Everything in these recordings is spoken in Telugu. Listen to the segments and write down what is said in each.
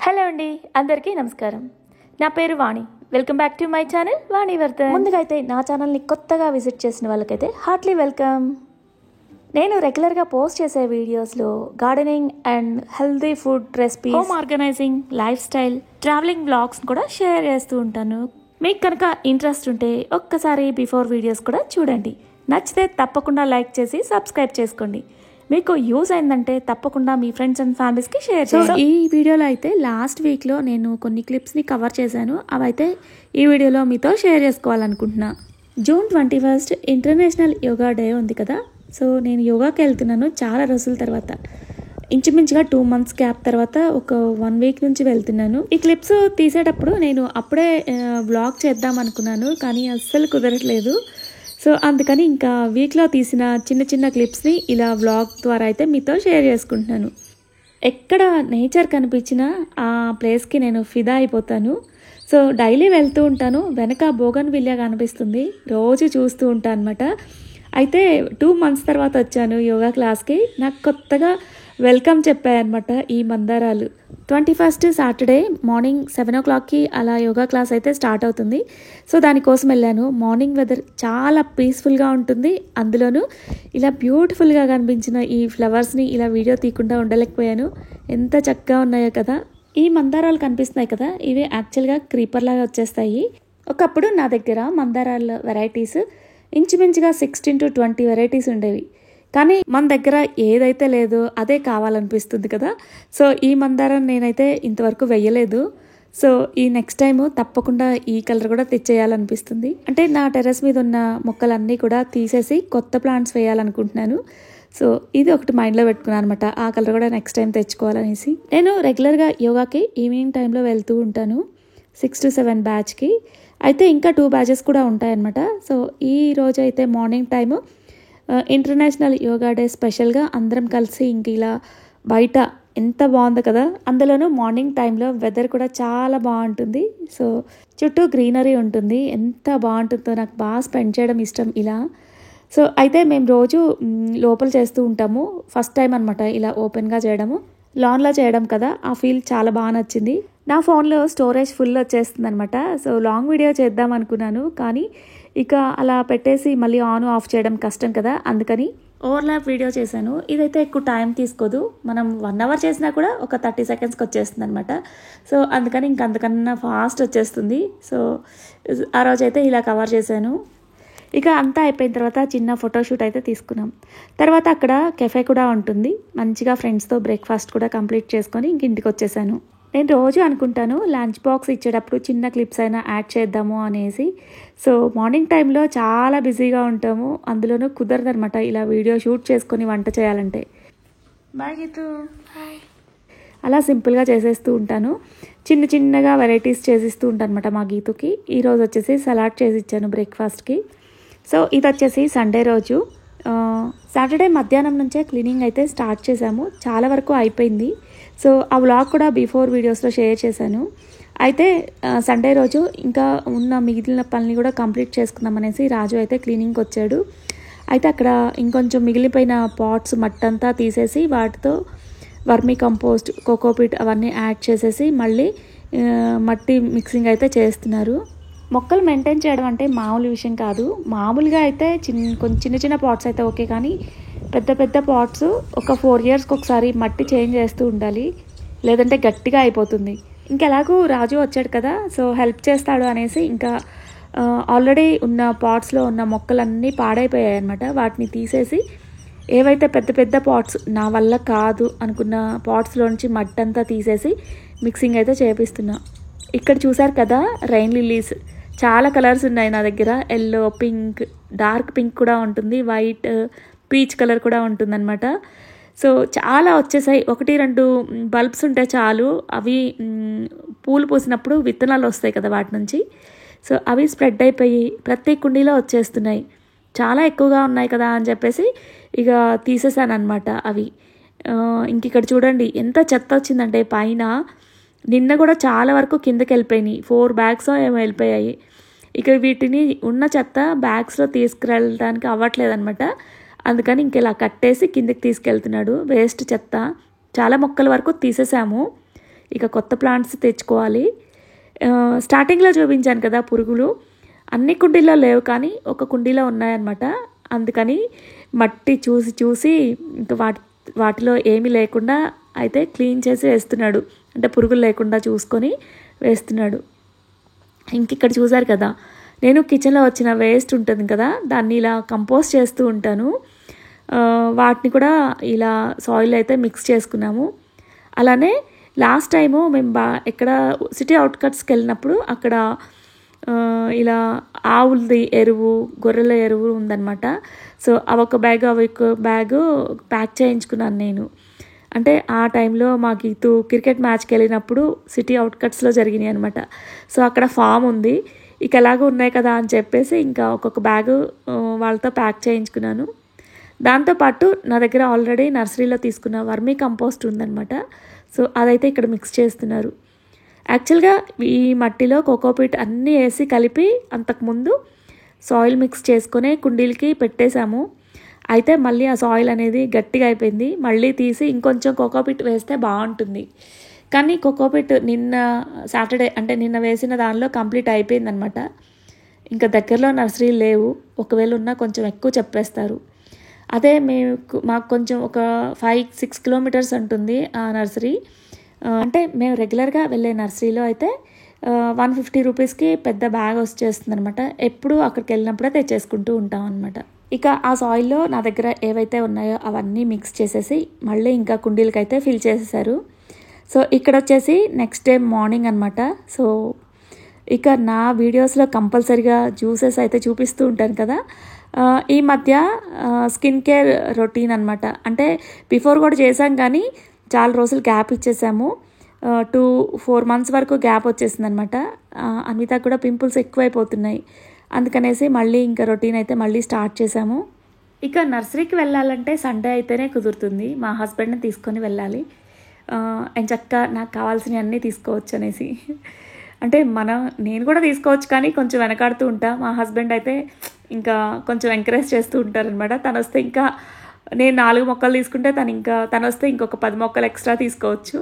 హలో అండి, అందరికీ నమస్కారం. నా పేరు Vani. Welcome back to my channel Vani Vardhan. ముందుగా అయితే నా ఛానల్ని కొత్తగా విజిట్ చేసిన వాళ్ళకైతే హార్ట్లీ వెల్కమ్. నేను రెగ్యులర్గా పోస్ట్ చేసే వీడియోస్లో gardening and healthy food recipes, home organizing, life style, travelling blogs కూడా షేర్ చేస్తూ ఉంటాను. మీకు కనుక ఇంట్రెస్ట్ ఉంటే ఒక్కసారి బిఫోర్ వీడియోస్ కూడా చూడండి. నచ్చితే తప్పకుండా లైక్ చేసి సబ్స్క్రైబ్ చేసుకోండి. మీకు యూజ్ అయిందంటే తప్పకుండా మీ ఫ్రెండ్స్ అండ్ ఫ్యామిలీస్కి షేర్ చేయండి. ఈ వీడియోలో అయితే లాస్ట్ వీక్లో నేను కొన్ని క్లిప్స్ని కవర్ చేశాను. అవైతే ఈ వీడియోలో మీతో షేర్ చేసుకోవాలనుకుంటున్నా. జూన్ 21 ఇంటర్నేషనల్ యోగా డే ఉంది కదా. సో నేను యోగాకి వెళ్తున్నాను చాలా రోజుల తర్వాత. ఇంచుమించుగా 2 months గ్యాప్ తర్వాత ఒక 1 week నుంచి వెళ్తున్నాను. ఈ క్లిప్స్ తీసేటప్పుడు నేను అప్పుడే వ్లాగ్ చేద్దాం అనుకున్నాను, కానీ అస్సలు కుదరట్లేదు. సో అందుకని ఇంకా వీక్లో తీసిన చిన్న చిన్న క్లిప్స్ని ఇలా వ్లాగ్ ద్వారా అయితే మీతో షేర్ చేసుకుంటున్నాను. ఎక్కడ నేచర్ కనిపించినా ఆ ప్లేస్కి నేను ఫిదా అయిపోతాను. సో డైలీ వెళ్తూ ఉంటాను. వెనక బోగన్విల్లియా కనిపిస్తుంది, రోజు చూస్తూ ఉంటాను అనమాట. అయితే 2 months తర్వాత వచ్చాను యోగా క్లాస్కి. నాకు కొత్తగా వెల్కమ్ చెప్పాయన్నమాట ఈ మందారాలు. 21 సాటర్డే మార్నింగ్ 7 o'clockకి అలా యోగా క్లాస్ అయితే స్టార్ట్ అవుతుంది. సో దానికోసం వెళ్ళాను. మార్నింగ్ వెదర్ చాలా పీస్ఫుల్గా ఉంటుంది. అందులోనూ ఇలా బ్యూటిఫుల్గా కనిపించిన ఈ ఫ్లవర్స్ని ఇలా వీడియో తీయకుండా ఉండలేకపోయాను. ఎంత చక్కగా ఉన్నాయో కదా. ఈ మందారాలు కనిపిస్తున్నాయి కదా, ఇవి యాక్చువల్గా క్రీపర్ లాగా వచ్చేస్తాయి. ఒకప్పుడు నా దగ్గర మందారాల వెరైటీస్ ఇంచుమించుగా 16 to 20 వెరైటీస్ ఉండేవి. కానీ మన దగ్గర ఏదైతే లేదో అదే కావాలనిపిస్తుంది కదా. సో ఈ మందారం నేనైతే ఇంతవరకు వెయ్యలేదు. సో ఈ నెక్స్ట్ టైం తప్పకుండా ఈ కలర్ కూడా తెచ్చేయాలనిపిస్తుంది. అంటే నా టెర్రస్ మీద ఉన్న మొక్కలన్నీ కూడా తీసేసి కొత్త ప్లాంట్స్ వేయాలనుకుంటున్నాను. సో ఇది ఒకటి మైండ్లో పెట్టుకున్నాను అనమాట. ఆ కలర్ కూడా నెక్స్ట్ టైం తెచ్చుకోవాలనేసి. నేను రెగ్యులర్గా యోగాకి ఈవినింగ్ టైంలో వెళ్తూ ఉంటాను 6 to 7 బ్యాచ్కి. అయితే ఇంకా 2 batches కూడా ఉంటాయన్నమాట. సో ఈ రోజు అయితే morning time international yoga day స్పెషల్గా అందరం కలిసి ఇంక ఇలా బయట ఎంత బాగుందో కదా. అందులోనూ మార్నింగ్ టైంలో వెదర్ కూడా చాలా బాగుంటుంది. సో చుట్టూ గ్రీనరీ ఉంటుంది, ఎంత బాగుంటుందో. నాకు బాగా స్పెండ్ చేయడం ఇష్టం ఇలా. సో అయితే మేము రోజు లోపల చేస్తూ ఉంటాము. ఫస్ట్ టైం అనమాట ఇలా ఓపెన్గా చేయడము, లాన్లో చేయడం కదా. ఆ ఫీల్ చాలా బాగా నచ్చింది. నా ఫోన్లో స్టోరేజ్ ఫుల్ వచ్చేస్తుంది అనమాట. సో లాంగ్ వీడియో చేద్దాం అనుకున్నాను, కానీ ఇక అలా పెట్టేసి మళ్ళీ ఆన్ ఆఫ్ చేయడం కష్టం కదా. అందుకని ఓవర్లాప్ వీడియో చేశాను. ఇదైతే ఎక్కువ టైం తీసుకోదు. మనం 1 hour చేసినా కూడా ఒక 30 secondsకి వచ్చేస్తుంది అనమాట. సో అందుకని అంతకన్నా ఫాస్ట్ వచ్చేస్తుంది. సో ఆ రోజైతే ఇలా కవర్ చేశాను. ఇక అంతా అయిపోయిన తర్వాత చిన్న ఫోటోషూట్ అయితే తీసుకున్నాం. తర్వాత అక్కడ కెఫే కూడా ఉంటుంది. మంచిగా ఫ్రెండ్స్తో బ్రేక్ఫాస్ట్ కూడా కంప్లీట్ చేసుకొని ఇంక ఇంటికి వచ్చేసాను. నేను రోజు అనుకుంటాను లంచ్ బాక్స్ ఇచ్చేటప్పుడు చిన్న క్లిప్స్ అయినా యాడ్ చేద్దాము అనేసి. సో మార్నింగ్ టైంలో చాలా బిజీగా ఉంటాము, అందులోనూ కుదరదనమాట ఇలా వీడియో షూట్ చేసుకొని వంట చేయాలంటే. బాయ్ గీతు. అలా సింపుల్గా చేసేస్తూ ఉంటాను. చిన్నగా వెరైటీస్ చేసిస్తూ ఉంటాను అనమాట మా గీతుకి. ఈరోజు వచ్చేసి సలాడ్ చేసి ఇచ్చాను బ్రేక్ఫాస్ట్కి. సో ఇది వచ్చేసి సండే రోజు. సాటర్డే మధ్యాహ్నం నుంచే క్లీనింగ్ అయితే స్టార్ట్ చేశాము. చాలా వరకు అయిపోయింది. సో ఆ వ్లాగ్ కూడా బిఫోర్ వీడియోస్లో షేర్ చేశాను. అయితే సండే రోజు ఇంకా ఉన్న మిగిలిన పనులు కూడా కంప్లీట్ చేసుకుందాం అనేసి రాజు అయితే క్లీనింగ్కి వచ్చాడు. అయితే అక్కడ ఇంకొంచెం మిగిలిపోయిన పాట్స్ మట్టంతా తీసేసి వాటితో వర్మీ కంపోస్ట్, కోకోపీట్ అవన్నీ యాడ్ చేసేసి మళ్ళీ మట్టి మిక్సింగ్ అయితే చేస్తున్నారు. మొక్కలు మెయింటైన్ చేయడం అంటే మామూలు విషయం కాదు. మామూలుగా అయితే చిన్న పాట్స్ అయితే ఓకే, కానీ పెద్ద పాట్స్ ఒక 4 yearsకి ఒకసారి మట్టి చేంజ్ చేస్తూ ఉండాలి, లేదంటే గట్టిగా అయిపోతుంది. ఇంకెలాగూ రాజు వచ్చాడు కదా, సో హెల్ప్ చేస్తాడు అనేసి ఇంకా ఆల్రెడీ ఉన్న పాట్స్లో ఉన్న మొక్కలన్నీ పాడైపోయాయి అన్నమాట. వాటిని తీసేసి ఏవైతే పెద్ద పాట్స్ నా వల్ల కాదు అనుకున్న పాట్స్లో నుంచి మట్టి అంతా తీసేసి మిక్సింగ్ అయితే చేపిస్తున్నా. ఇక్కడ చూసారు కదా రెయిన్ లిల్లీస్, చాలా కలర్స్ ఉన్నాయి నా దగ్గర. ఎల్లో, పింక్, డార్క్ పింక్ కూడా ఉంటుంది, వైట్, పీచ్ కలర్ కూడా ఉంటుందన్నమాట. సో చాలా వచ్చేసాయి. 1-2 బల్బ్స్ ఉంటే చాలు, అవి పూలు పూసినప్పుడు విత్తనాలు వస్తాయి కదా వాటి నుంచి. సో అవి స్ప్రెడ్ అయిపోయి ప్రతి కుండీలో వచ్చేస్తున్నాయి. చాలా ఎక్కువగా ఉన్నాయి కదా అని చెప్పేసి ఇక తీసేసాను అనమాట అవి. ఇంక ఇక్కడ చూడండి ఎంత చెత్త వచ్చిందంటే పైన. నిన్న కూడా చాలా వరకు కిందకి వెళ్ళిపోయినాయి. 4 bags ఏమో వెళ్ళిపోయాయి. ఇక వీటిని ఉన్న చెత్త బ్యాగ్స్లో తీసుకువెళ్ళడానికి అవ్వట్లేదన్నమాట. అందుకని ఇంక ఇలా కట్టేసి కిందకి తీసుకెళ్తున్నాడు వేస్ట్ చెత్త. చాలా మొక్కల వరకు తీసేసాము. ఇక కొత్త ప్లాంట్స్ తెచ్చుకోవాలి. స్టార్టింగ్లో చూపించాను కదా పురుగులు, అన్ని కుండీల్లో లేవు కానీ ఒక కుండీలో ఉన్నాయన్నమాట. అందుకని మట్టి చూసి చూసి ఇంకా వాటిలో ఏమీ లేకుండా అయితే క్లీన్ చేసి వేస్తున్నాడు, అంటే పురుగులు లేకుండా చూసుకొని వేస్తున్నాడు. ఇంక ఇక్కడ చూసారు కదా, నేను కిచెన్లో వచ్చిన వేస్ట్ ఉంటుంది కదా, దాన్ని ఇలా కంపోస్ట్ చేస్తూ ఉంటాను. వాటిని కూడా ఇలా సాయిల్ అయితే మిక్స్ చేసుకున్నాము. అలానే లాస్ట్ టైము మేము ఎక్కడ సిటీ అవుట్కట్స్కి వెళ్ళినప్పుడు అక్కడ ఇలా ఆవులది ఎరువు, గొర్రెల ఎరువు ఉందన్నమాట. సో అవొక బ్యాగు ప్యాక్ చేయించుకున్నాను నేను. అంటే ఆ టైంలో మాకు ఇటు క్రికెట్ మ్యాచ్కి వెళ్ళినప్పుడు సిటీ అవుట్కట్స్లో జరిగినాయి అనమాట. సో అక్కడ ఫామ్ ఉంది, ఇక ఎలాగో ఉన్నాయి కదా అని చెప్పేసి ఇంకా ఒక్కొక్క బ్యాగు వాళ్ళతో ప్యాక్ చేయించుకున్నాను. దాంతోపాటు నా దగ్గర ఆల్రెడీ నర్సరీలో తీసుకున్న వర్మీ కంపోస్ట్ ఉందన్నమాట. సో అదైతే ఇక్కడ మిక్స్ చేస్తున్నారు. యాక్చువల్గా ఈ మట్టిలో కోకోపీట్ అన్నీ వేసి కలిపి అంతకుముందు సాయిల్ మిక్స్ చేసుకొని కుండీలకి పెట్టేశాము. అయితే మళ్ళీ ఆ సాయిల్ అనేది గట్టిగా అయిపోయింది, మళ్ళీ తీసి ఇంకొంచెం కోకోపీట్ వేస్తే బాగుంటుంది. కానీ కోకోపీట్ నిన్న సాటర్డే అంటే నిన్న వేసిన దానిలో కంప్లీట్ అయిపోయిందనమాట. ఇంకా దగ్గరలో నర్సరీ లేవు, ఒకవేళ ఉన్నా కొంచెం ఎక్కువ చెప్పేస్తారు. అదే మాకు కొంచెం ఒక 5-6 కిలోమీటర్స్ ఉంటుంది ఆ నర్సరీ. అంటే మేము రెగ్యులర్గా వెళ్ళే నర్సరీలో అయితే 150 రూపీస్కి పెద్ద బ్యాగ్ వచ్చేస్తుంది అనమాట. ఎప్పుడు అక్కడికి వెళ్ళినప్పుడే తెచ్చేసుకుంటూ ఉంటాం అనమాట. ఇక ఆ సాయిల్లో నా దగ్గర ఏవైతే ఉన్నాయో అవన్నీ మిక్స్ చేసేసి మళ్ళీ ఇంకా కుండీలకైతే ఫిల్ చేసేసారు. సో ఇక్కడ వచ్చేసి నెక్స్ట్ డే మార్నింగ్ అనమాట. సో ఇక నా వీడియోస్లో కంపల్సరీగా జ్యూసెస్ అయితే చూపిస్తూ ఉంటాను కదా. ఈ మధ్య స్కిన్ కేర్ రొటీన్ అనమాట. అంటే బిఫోర్ కూడా చేశాం కానీ చాలా రోజులు గ్యాప్ ఇచ్చేసాము. 2-4 months వరకు గ్యాప్ వచ్చేసింది అనమాట. అన్విత కూడా పింపుల్స్ ఎక్కువైపోతున్నాయి, అందుకనేసి మళ్ళీ ఇంకా రొటీన్ అయితే మళ్ళీ స్టార్ట్ చేసాము. ఇక నర్సరీకి వెళ్ళాలంటే సండే అయితేనే కుదురుతుంది, మా హస్బెండ్ని తీసుకొని వెళ్ళాలి. ఎంచక్కా నాకు కావాల్సినవి అన్నీ తీసుకోవచ్చు అనేసి. అంటే నేను కూడా తీసుకోవచ్చు కానీ కొంచెం వెనకాడుతూ ఉంటా. మా హస్బెండ్ అయితే ఇంకా కొంచెం ఎంకరేజ్ చేస్తూ ఉంటారనమాట. తను వస్తే ఇంకా నేను 4 మొక్కలు తీసుకుంటే తను వస్తే ఇంకొక 10 మొక్కలు ఎక్స్ట్రా తీసుకోవచ్చు.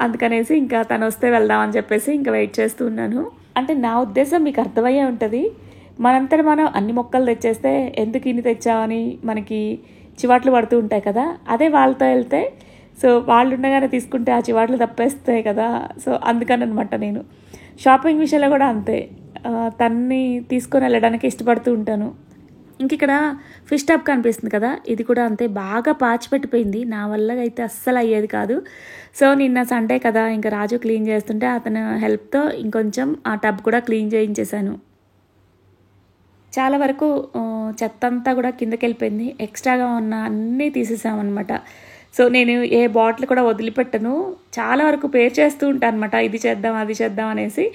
అందుకనేసి ఇంకా తను వస్తే వెళ్దామని చెప్పేసి ఇంకా వెయిట్ చేస్తూ ఉన్నాను. అంటే నా ఉద్దేశం మీకు అర్థమయ్యే ఉంటుంది. మనంతట మనం అన్ని మొక్కలు తెచ్చేస్తే ఎందుకు ఇన్ని తెచ్చామని మనకి చివాట్లు పడుతూ ఉంటాయి కదా. అదే వాళ్ళతో వెళ్తే సో వాళ్ళు ఉండగానే తీసుకుంటే ఆ చివాట్లు తప్పేస్తాయి కదా. సో అందుకని అనమాట నేను షాపింగ్ విషయంలో కూడా అంతే, తన్ని తీసుకొని వెళ్ళడానికి ఇష్టపడుతూ ఉంటాను. ఇంక ఇక్కడ ఫిష్ టబ్ కనిపిస్తుంది కదా, ఇది కూడా అంతే బాగా పాచిపెట్టిపోయింది, నా వల్ల అయితే అస్సలు అయ్యేది కాదు. సో నిన్న సండే కదా, ఇంకా రాజు క్లీన్ చేస్తుంటే అతని హెల్ప్తో ఇంకొంచెం ఆ టబ్ కూడా క్లీన్ చేయించేశాను. చాలా వరకు చెత్త అంతా కూడా కిందకి వెళ్ళిపోయింది, ఎక్స్ట్రాగా ఉన్న అన్నీ తీసేసామన్నమాట. సో నేను ఏ బాటిల్ కూడా వదిలిపెట్టను, చాలా వరకు పేర్ చేస్తూ ఉంటాను అనమాట, ఇది చేద్దాం అది చేద్దాం అనేసి.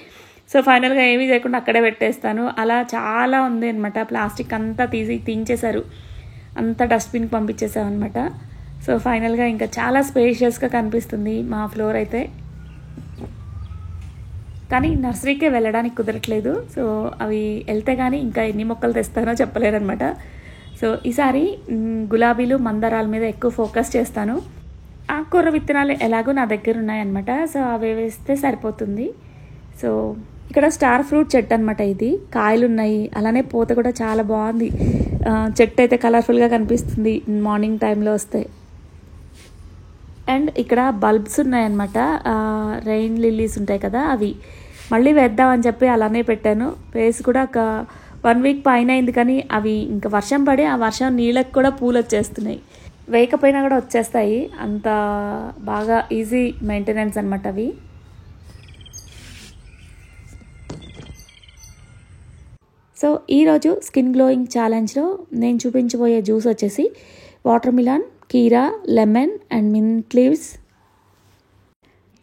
సో ఫైనల్గా ఏమీ చేయకుండా అక్కడే పెట్టేస్తాను. అలా చాలా ఉంది అనమాట, ప్లాస్టిక్ అంతా తీయించేశారు, అంతా డస్ట్బిన్కి పంపించేసాం అనమాట. సో ఫైనల్గా ఇంకా చాలా స్పేషియస్గా కనిపిస్తుంది మా ఫ్లోర్ అయితే. కానీ నర్సరీకే వెళ్ళడానికి కుదరట్లేదు. సో అవి వెళ్తే కానీ ఇంకా ఎన్ని మొక్కలు తెస్తానో చెప్పలేరనమాట. సో ఈసారి గులాబీలు మందారాల మీద ఎక్కువ ఫోకస్ చేస్తాను. ఆకుకూర విత్తనాలు ఎలాగో నా దగ్గర ఉన్నాయన్నమాట, సో అవి వేస్తే సరిపోతుంది. సో ఇక్కడ స్టార్ ఫ్రూట్ చెట్టు అనమాట, ఇది కాయలు ఉన్నాయి, అలానే పూత కూడా చాలా బాగుంది. చెట్టు అయితే కలర్ఫుల్గా కనిపిస్తుంది మార్నింగ్ టైంలో వస్తే. అండ్ ఇక్కడ బల్బ్స్ ఉన్నాయన్నమాట, రెయిన్ లిల్లీస్ ఉంటాయి కదా, అవి మళ్ళీ వేద్దామని చెప్పి అలానే పెట్టాను. వేసి కూడా ఒక 1 week పైన అయింది, కానీ అవి ఇంకా వర్షం పడి ఆ వర్షం నీళ్ళకి కూడా పూలు వచ్చేస్తున్నాయి. వేయకపోయినా కూడా వచ్చేస్తాయి, అంత బాగా ఈజీ మెయింటెనెన్స్ అనమాట అవి. సో ఈరోజు స్కిన్ గ్లోయింగ్ ఛాలెంజ్లో నేను చూపించబోయే జ్యూస్ వచ్చేసి వాటర్ మిలాన్, కీరా, లెమన్ అండ్ మింట్ లీవ్స్,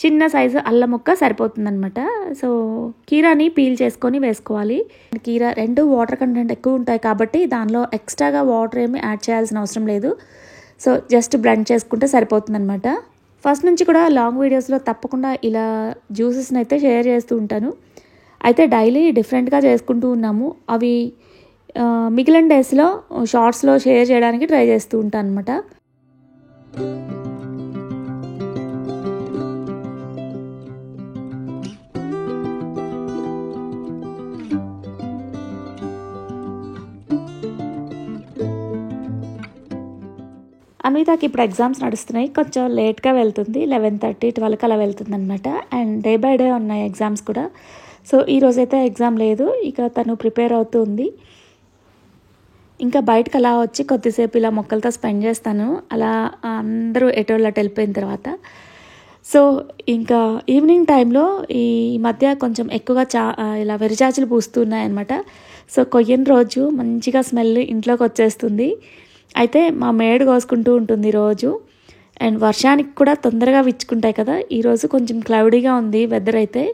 చిన్న సైజు అల్లం ముక్క సరిపోతుందనమాట. సో కీరాని పీల్ చేసుకొని వేసుకోవాలి. కీరా 2 వాటర్ కంటెంట్ ఎక్కువ ఉంటాయి కాబట్టి దానిలో ఎక్స్ట్రాగా వాటర్ ఏమి యాడ్ చేయాల్సిన అవసరం లేదు. సో జస్ట్ బ్లెండ్ చేసుకుంటే సరిపోతుందనమాట. ఫస్ట్ నుంచి కూడా లాంగ్ వీడియోస్లో తప్పకుండా ఇలా జ్యూసెస్ని అయితే షేర్ చేస్తూ ఉంటాను. అయితే డైలీ డిఫరెంట్గా చేసుకుంటూ ఉన్నాము. అవి మిగిలిన డేస్లో షార్ట్స్లో షేర్ చేయడానికి ట్రై చేస్తూ ఉంటాను అనమాట. అన్వితకి ఇప్పుడు ఎగ్జామ్స్ నడుస్తున్నాయి, కొంచెం లేట్గా వెళ్తుంది, 11:30 12 అలా వెళ్తుంది అనమాట. అండ్ డే బై డే ఉన్నాయి ఎగ్జామ్స్ కూడా. సో ఈరోజైతే ఎగ్జామ్ లేదు, ఇక తను ప్రిపేర్ అవుతూ ఉంది. ఇంకా బయటకు అలా వచ్చి కొద్దిసేపు ఇలా మొక్కలతో స్పెండ్ చేస్తాను, అలా అందరూ ఎటోళ్ళ వెళ్ళిపోయిన తర్వాత. సో ఇంకా ఈవినింగ్ టైంలో ఈ మధ్య కొంచెం ఎక్కువగా ఇలా విరజాజులు పూస్తున్నాయన్నమాట. సో కొయ్యని రోజు మంచిగా స్మెల్ ఇంట్లోకి వచ్చేస్తుంది. అయితే మా మేడు కోసుకుంటూ ఉంటుంది రోజు. అండ్ వర్షానికి కూడా తొందరగా విచ్చుకుంటాయి కదా. ఈరోజు కొంచెం క్లౌడీగా ఉంది వెదర్ అయితే.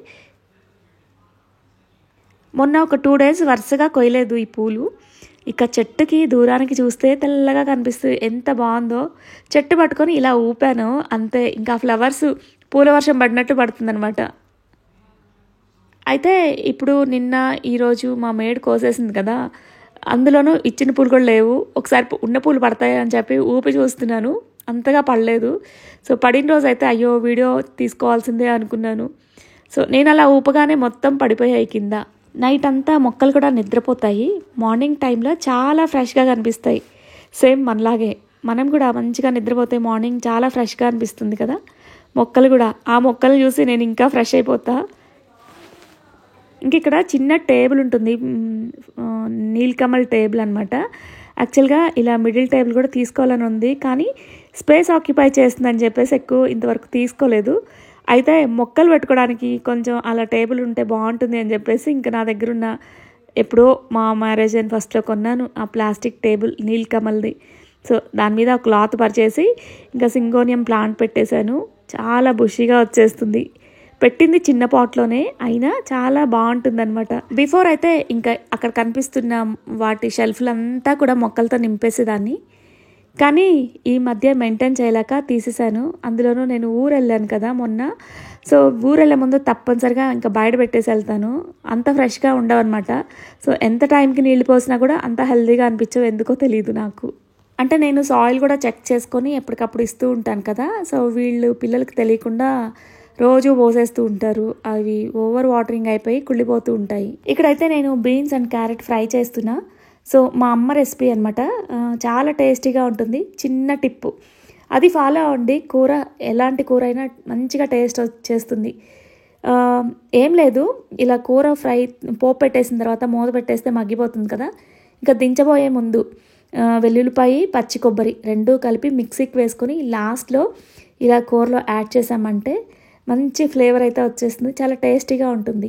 మొన్న ఒక 2 days వరుసగా కొయ్యలేదు ఈ పూలు. ఇక చెట్టుకి దూరానికి చూస్తే తెల్లగా కనిపిస్తుంది, ఎంత బాగుందో. చెట్టు పట్టుకొని ఇలా ఊపాను అంతే, ఇంకా ఫ్లవర్స్ పూల వర్షం పడినట్టు పడుతుందనమాట. అయితే ఇప్పుడు నిన్న ఈరోజు మా మేడ్ కోసేసింది కదా, అందులోనూ ఇచ్చిన పూలు కూడా లేవు. ఒకసారి ఉన్న పూలు పడతాయి అని చెప్పి ఊపి చూస్తున్నాను, అంతగా పడలేదు. సో పడిన రోజు అయితే అయ్యో వీడియో తీసుకోవాల్సిందే అనుకున్నాను. సో నేను అలా ఊపగానే మొత్తం పడిపోయాయి కింద. నైట్ అంతా మొక్కలు కూడా నిద్రపోతాయి, మార్నింగ్ టైంలో చాలా ఫ్రెష్గా కనిపిస్తాయి. సేమ్ మనలాగే మనం కూడా మంచిగా నిద్రపోతే మార్నింగ్ చాలా ఫ్రెష్గా అనిపిస్తుంది కదా. మొక్కలు కూడా, ఆ మొక్కలు చూసి నేను ఇంకా ఫ్రెష్ అయిపోతా. ఇంక ఇక్కడ చిన్న టేబుల్ ఉంటుంది, నీలకమల్ టేబుల్ అనమాట. యాక్చువల్గా ఇలా మిడిల్ టేబుల్ కూడా తీసుకోవాలని ఉంది, కానీ స్పేస్ ఆక్యుపై చేస్తుందని చెప్పేసి ఎక్కువ ఇంతవరకు తీసుకోలేదు. అయితే మొక్కలు పెట్టుకోవడానికి కొంచెం అలా టేబుల్ ఉంటే బాగుంటుంది అని చెప్పేసి ఇంకా నా దగ్గర ఉన్న ఎప్పుడో మా మ్యారేజ్ అయిన ఫస్ట్లో కొన్నాను ఆ ప్లాస్టిక్ టేబుల్ నీలకమల్ది. సో దాని మీద క్లాత్ పరిచేసి ఇంకా సింగోనియం ప్లాంట్ పెట్టేశాను. చాలా బుషిగా వచ్చేస్తుంది. పెట్టింది చిన్న పాట్లోనే, అయినా చాలా బాగుంటుంది అనమాట. బిఫోర్ అయితే ఇంకా అక్కడ కనిపిస్తున్న వాటి షెల్ఫ్లంతా కూడా మొక్కలతో నింపేసేదాన్ని, కానీ ఈ మధ్య మెయింటైన్ చేయలేక తీసేసాను. అందులోనూ నేను ఊరు వెళ్ళాను కదా మొన్న. సో ఊరు వెళ్ళే ముందు తప్పనిసరిగా ఇంకా బయట పెట్టేసి వెళ్తాను, అంత ఫ్రెష్గా ఉండవన్నమాట. సో ఎంత టైంకి నీళ్ళు పోసినా కూడా అంత హెల్తీగా అనిపించవు, ఎందుకో తెలియదు నాకు. అంటే నేను సాయిల్ కూడా చెక్ చేసుకొని ఎప్పటికప్పుడు ఇస్తూ ఉంటాను కదా. సో వీళ్ళు పిల్లలకి తెలియకుండా రోజు పోసేస్తూ ఉంటారు, అవి ఓవర్ వాటరింగ్ అయిపోయి కుళ్ళిపోతూ ఉంటాయి. ఇక్కడైతే నేను బీన్స్ అండ్ క్యారెట్ ఫ్రై చేస్తున్నా. సో మా అమ్మ రెసిపీ అనమాట, చాలా టేస్టీగా ఉంటుంది. చిన్న టిప్పు అది ఫాలో అవ్వండి, కూర ఎలాంటి కూర అయినా మంచిగా టేస్ట్ వచ్చేస్తుంది. ఏం లేదు, ఇలా కూర ఫ్రై పోపు పెట్టేసిన తర్వాత మూత పెట్టేస్తే మగ్గిపోతుంది కదా. ఇంకా దించబోయే ముందు వెల్లుల్లిపాయ పచ్చి కొబ్బరి రెండూ కలిపి మిక్సీకి వేసుకొని లాస్ట్లో ఇలా కూరలో యాడ్ చేసామంటే మంచి ఫ్లేవర్ అయితే వచ్చేస్తుంది, చాలా టేస్టీగా ఉంటుంది.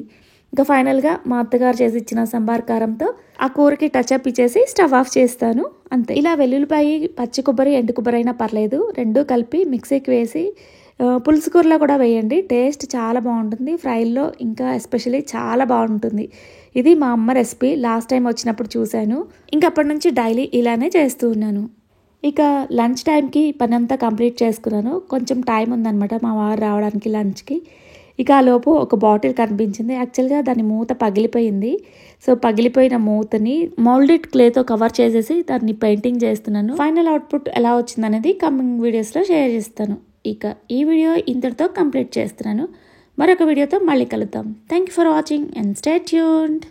ఇంకా ఫైనల్గా మా అత్తగారు చేసి ఇచ్చిన సంబార్ కారంతో ఆ కూరకి టచ్అప్ ఇచ్చేసి స్టవ్ ఆఫ్ చేస్తాను అంతే. ఇలా వెల్లుల్లిపాయ పచ్చి కొబ్బరి ఎండు కొబ్బరి అయినా పర్లేదు, రెండూ కలిపి మిక్సీకి వేసి పులుసు కూరలో కూడా వేయండి, టేస్ట్ చాలా బాగుంటుంది. ఫ్రైల్లో ఇంకా ఎస్పెషల్లీ చాలా బాగుంటుంది. ఇది మా అమ్మ రెసిపీ, లాస్ట్ టైం వచ్చినప్పుడు చూశాను, ఇంకా అప్పటి నుంచి డైలీ ఇలానే చేస్తూ ఉన్నాను. ఇక లంచ్ టైంకి పని అంతా కంప్లీట్ చేసుకున్నాను. కొంచెం టైం ఉందన్నమాట మా వారు రావడానికి లంచ్కి. ఇక ఆ లోపు ఒక బాటిల్ కనిపించింది. యాక్చువల్గా దాని మూత పగిలిపోయింది. సో పగిలిపోయిన మూతని మౌల్డెడ్ క్లేతో కవర్ చేసేసి దాన్ని పెయింటింగ్ చేస్తున్నాను. ఫైనల్ అవుట్పుట్ ఎలా వచ్చిందనేది కమింగ్ వీడియోస్లో షేర్ చేస్తాను. ఇక ఈ వీడియో ఇంతటితో కంప్లీట్ చేస్తున్నాను. మరొక వీడియోతో మళ్ళీ కలుద్దాం. Thank you for watching and stay tuned.